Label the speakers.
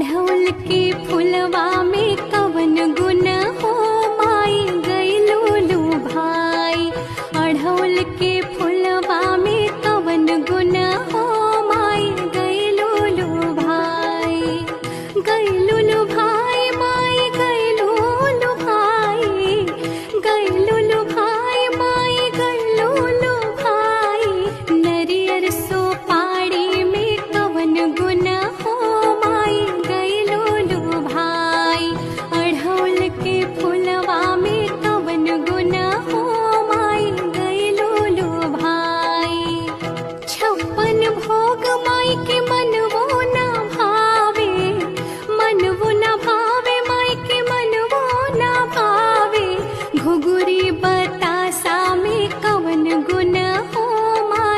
Speaker 1: अढ़ौल के फुलवा में कवन गुण हो माई गइलो लो भाई। अढ़ौल के फुलवा में कवन गुण हो माई गइलो लो भाई। गइलो लो भाई माई गइलो लो भाई। गइलो लो भाई माई गइलो लो भाई। नरियर सोपाड़ी में कवन गुण हो माई गइलो लो भाई। अढ़ौल के फुलवा में कवन गुण हो माई गइलो लो भाई। छप्पन भोग माई के मन